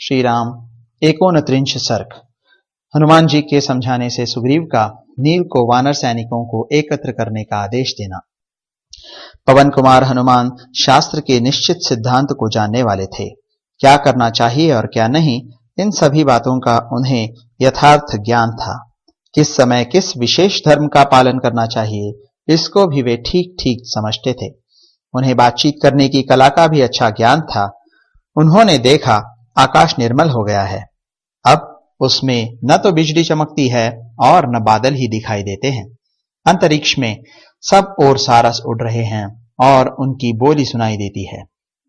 श्री राम 39 सर्ग। हनुमान जी के समझाने से सुग्रीव का नील को वानर सैनिकों को एकत्र करने का आदेश देना। पवन कुमार हनुमान शास्त्र के निश्चित सिद्धांत को जानने वाले थे। क्या करना चाहिए और क्या नहीं, इन सभी बातों का उन्हें यथार्थ ज्ञान था। किस समय किस विशेष धर्म का पालन करना चाहिए, इसको भी वे ठीक ठीक समझते थे। उन्हें बातचीत करने की कला का भी अच्छा ज्ञान था। उन्होंने देखा आकाश निर्मल हो गया है। अब उसमें न तो बिजली चमकती है और न बादल ही दिखाई देते हैं। अंतरिक्ष में सब ओर सारस उड़ रहे हैं और उनकी बोली सुनाई देती है।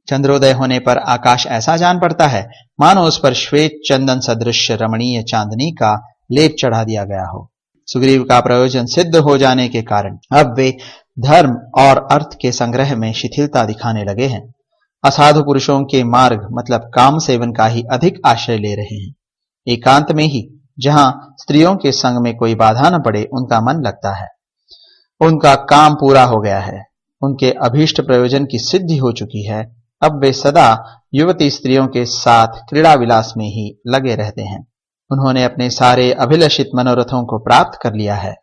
चंद्रोदय होने पर आकाश ऐसा जान पड़ता है मानो उस पर श्वेत चंदन सदृश रमणीय चांदनी का लेप चढ़ा दिया गया हो। सुग्रीव का प्रयोजन सिद्ध हो जाने के कारण अब वे धर्म और अर्थ के संग्रह में शिथिलता दिखाने लगे हैं। असाधु पुरुषों के मार्ग मतलब काम सेवन का ही अधिक आश्रय ले रहे हैं। एकांत में ही जहां स्त्रियों के संग में कोई बाधा न पड़े उनका मन लगता है। उनका काम पूरा हो गया है, उनके अभीष्ट प्रयोजन की सिद्धि हो चुकी है। अब वे सदा युवती स्त्रियों के साथ क्रीड़ा विलास में ही लगे रहते हैं। उन्होंने अपने सारे अभिलषित मनोरथों को प्राप्त कर लिया है।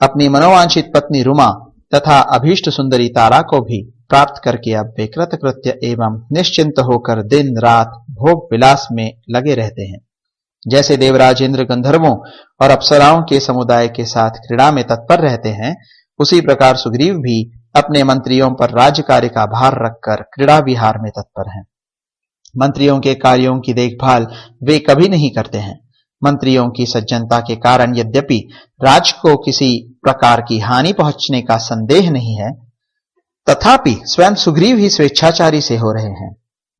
अपनी मनोवांछित पत्नी रुमा तथा अभीष्ट सुंदरी तारा को भी प्राप्त करके अब वे कृतकृत्य एवं निश्चिंत होकर दिन रात भोग विलास में लगे रहते हैं। जैसे देवराज इंद्र गंधर्वों और अप्सराओं के समुदाय के साथ क्रीड़ा में तत्पर रहते हैं, उसी प्रकार सुग्रीव भी अपने मंत्रियों पर राज्य कार्य का भार रखकर क्रीड़ा विहार में तत्पर हैं। मंत्रियों के कार्यों की देखभाल वे कभी नहीं करते हैं। मंत्रियों की सज्जनता के कारण यद्यपि राज को किसी प्रकार की हानि पहुंचने का संदेह नहीं है, तथापि स्वयं सुग्रीव ही स्वेच्छाचारी से हो रहे हैं।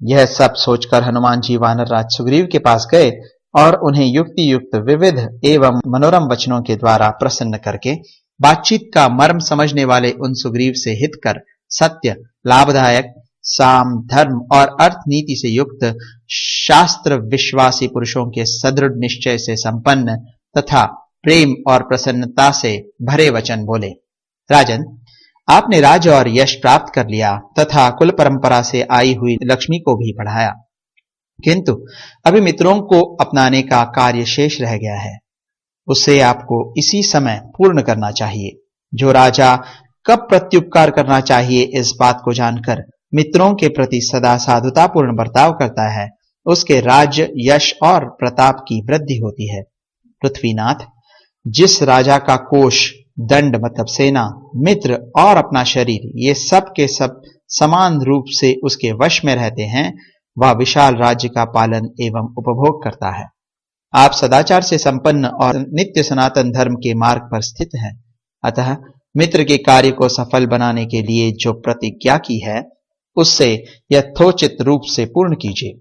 यह सब सोचकर हनुमान जी वानर राज सुग्रीव के पास गए और उन्हें युक्ति युक्त विविध एवं मनोरम वचनों के द्वारा प्रसन्न करके बातचीत का मर्म समझने वाले उन सुग्रीव से हित कर सत्य, लाभदायक, साम, धर्म और अर्थ नीति से युक्त शास्त्र विश्वासी पुरुषों के सदृढ़ निश्चय से संपन्न तथा प्रेम और प्रसन्नता से भरे वचन बोले। राजन, आपने राज्य और यश प्राप्त कर लिया तथा कुल परंपरा से आई हुई लक्ष्मी को भी बढ़ाया, किंतु अभी मित्रों को अपनाने का कार्य शेष रह गया है। उसे आपको इसी समय पूर्ण करना चाहिए। जो राजा कब प्रत्युपकार करना चाहिए इस बात को जानकर मित्रों के प्रति सदा साधुतापूर्ण बर्ताव करता है, उसके राज्य, यश और प्रताप की वृद्धि होती है। पृथ्वीनाथ, जिस राजा का कोष, दंड मतलब सेना, मित्र और अपना शरीर ये सब के सब समान रूप से उसके वश में रहते हैं, वह विशाल राज्य का पालन एवं उपभोग करता है। आप सदाचार से संपन्न और नित्य सनातन धर्म के मार्ग पर स्थित हैं। अतः मित्र के कार्य को सफल बनाने के लिए जो प्रतिज्ञा की है उससे यथोचित रूप से पूर्ण कीजिए।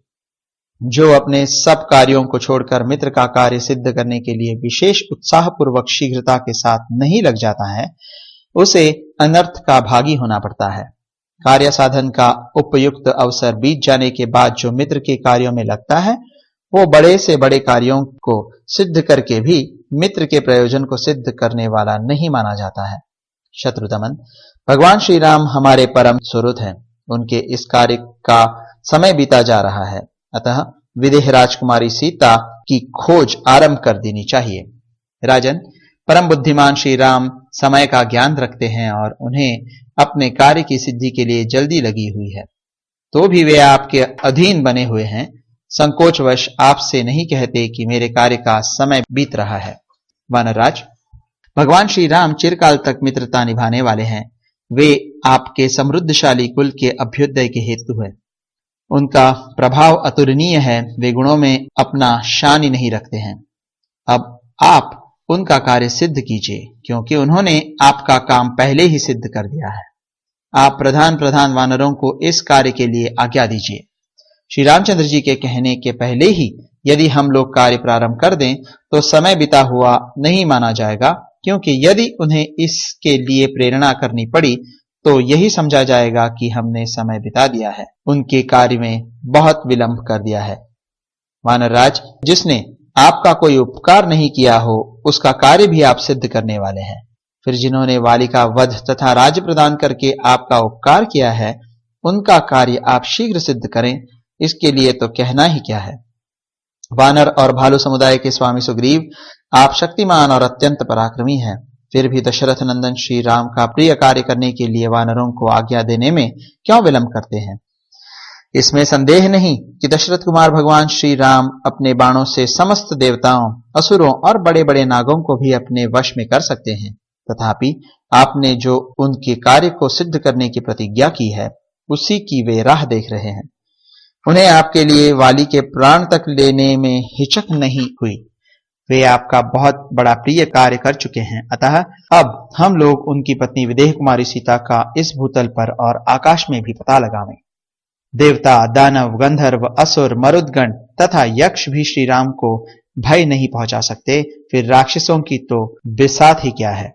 जो अपने सब कार्यों को छोड़कर मित्र का कार्य सिद्ध करने के लिए विशेष उत्साहपूर्वक शीघ्रता के साथ नहीं लग जाता है, उसे अनर्थ का भागी होना पड़ता है। कार्य साधन का उपयुक्त अवसर बीत जाने के बाद जो मित्र के कार्यों में लगता है, वो बड़े से बड़े कार्यों को सिद्ध करके भी मित्र के प्रयोजन को सिद्ध करने वाला नहीं माना जाता है। शत्रुदमन, भगवान श्री राम हमारे परम सुहृद हैं। उनके इस कार्य का समय बीता जा रहा है, अतः विदेह राजकुमारी सीता की खोज आरंभ कर देनी चाहिए। राजन, परम बुद्धिमान श्री राम समय का ज्ञान रखते हैं और उन्हें अपने कार्य की सिद्धि के लिए जल्दी लगी हुई है। तो भी वे आपके अधीन बने हुए हैं। संकोचवश आपसे नहीं कहते कि मेरे कार्य का समय बीत रहा है। वानरराज, भगवान श्री राम चिरकाल तक मित्रता निभाने वाले हैं। वे आपके समृद्धशाली कुल के अभ्युदय के हेतु है। उनका प्रभाव अतुलनीय है। वे गुणों में अपना शान ही नहीं रखते हैं। अब आप उनका कार्य सिद्ध कीजिए, क्योंकि उन्होंने आपका काम पहले ही सिद्ध कर दिया है। आप प्रधान प्रधान वानरों को इस कार्य के लिए आज्ञा दीजिए। श्री रामचंद्र जी के कहने के पहले ही यदि हम लोग कार्य प्रारंभ कर दें तो समय बिता हुआ नहीं माना जाएगा, क्योंकि यदि उन्हें इसके लिए प्रेरणा करनी पड़ी तो यही समझा जाएगा कि हमने समय बिता दिया है, उनके कार्य में बहुत विलंब कर दिया है। वानरराज, जिसने आपका कोई उपकार नहीं किया हो उसका कार्य भी आप सिद्ध करने वाले हैं। फिर जिन्होंने वाली का वध तथा राज्य प्रदान करके आपका उपकार किया है, उनका कार्य आप शीघ्र सिद्ध करें, इसके लिए तो कहना ही क्या है। वानर और भालू समुदाय के स्वामी सुग्रीव, आप शक्तिमान और अत्यंत पराक्रमी हैं, फिर भी दशरथ नंदन श्री राम का प्रिय कार्य करने के लिए वानरों को आज्ञा देने में क्यों विलंब करते हैं? इसमें संदेह नहीं कि दशरथ कुमार भगवान श्री राम अपने बाणों से समस्त देवताओं, असुरों और बड़े बड़े नागों को भी अपने वश में कर सकते हैं। तथापि आपने जो उनके कार्य को सिद्ध करने की प्रतिज्ञा की है, उसी की वे राह देख रहे हैं। उन्हें आपके लिए वाली के प्राण तक लेने में हिचक नहीं हुई। वे आपका बहुत बड़ा प्रिय कार्य कर चुके हैं। अतः अब हम लोग उनकी पत्नी विदेह कुमारी सीता का इस भूतल पर और आकाश में भी पता लगावें। देवता, दानव, गंधर्व, असुर, मरुदगण तथा यक्ष भी श्री राम को भय नहीं पहुंचा सकते, फिर राक्षसों की तो बिसात ही क्या है।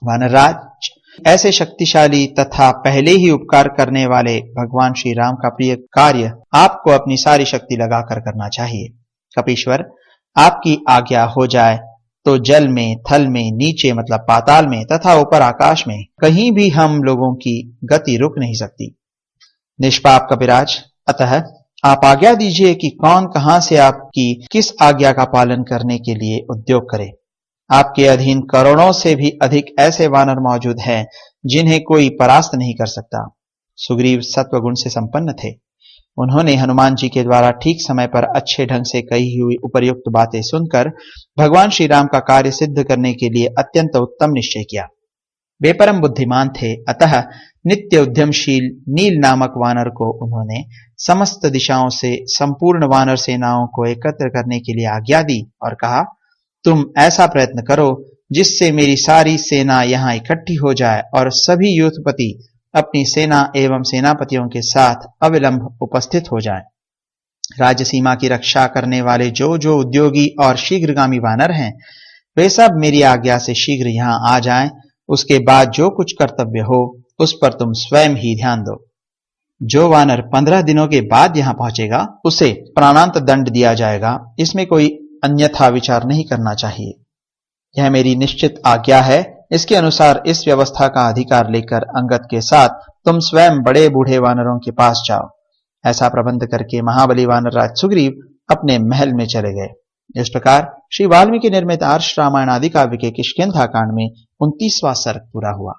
वानरराज, ऐसे शक्तिशाली तथा पहले ही उपकार करने वाले भगवान श्री राम का प्रिय कार्य आपको अपनी सारी शक्ति लगाकर करना चाहिए। कपीश्वर, आपकी आज्ञा हो जाए तो जल में, थल में, नीचे मतलब पाताल में तथा ऊपर आकाश में कहीं भी हम लोगों की गति रुक नहीं सकती। निष्पाप कपिराज, अतः आप आज्ञा दीजिए कि कौन कहां से आपकी किस आज्ञा का पालन करने के लिए उद्योग करे। आपके अधीन करोड़ों से भी अधिक ऐसे वानर मौजूद हैं जिन्हें कोई परास्त नहीं कर सकता। सुग्रीव सत्वगुण से संपन्न थे। उन्होंने हनुमान जी के द्वारा ठीक समय पर अच्छे ढंग से कही हुई उपर्युक्त बातें सुनकर भगवान श्री राम का कार्य सिद्ध करने के लिए अत्यंत उत्तम निश्चय किया। वे परम बुद्धिमान थे, अतः नित्य उद्यमशील नील नामक वानर को उन्होंने समस्त दिशाओं से संपूर्ण वानर सेनाओं को एकत्र करने के लिए आज्ञा दी और कहा, तुम ऐसा प्रयत्न करो जिससे मेरी सारी सेना यहाँ इकट्ठी हो जाए और सभी यूथपति अपनी सेना एवं सेनापतियों के साथ अविलंब उपस्थित हो जाएं। राज्य सीमा की रक्षा करने वाले जो जो उद्योगी और शीघ्रगामी वानर हैं, वे सब मेरी आज्ञा से शीघ्र यहाँ आ जाएं। उसके बाद जो कुछ कर्तव्य हो उस पर तुम स्वयं ही ध्यान दो। जो वानर 15 दिनों के बाद यहाँ पहुंचेगा उसे प्राणांत दंड दिया जाएगा। इसमें कोई अन्यथा विचार नहीं करना चाहिए। यह मेरी निश्चित आज्ञा है। इसके अनुसार इस व्यवस्था का अधिकार लेकर अंगद के साथ तुम स्वयं बड़े बूढ़े वानरों के पास जाओ। ऐसा प्रबंध करके महाबली वानरराज सुग्रीव अपने महल में चले गए। इस प्रकार श्री वाल्मीकि निर्मित आर्ष रामायण आदि काव्य के किष्किंधा कांड में 29वां सर्ग पूरा हुआ।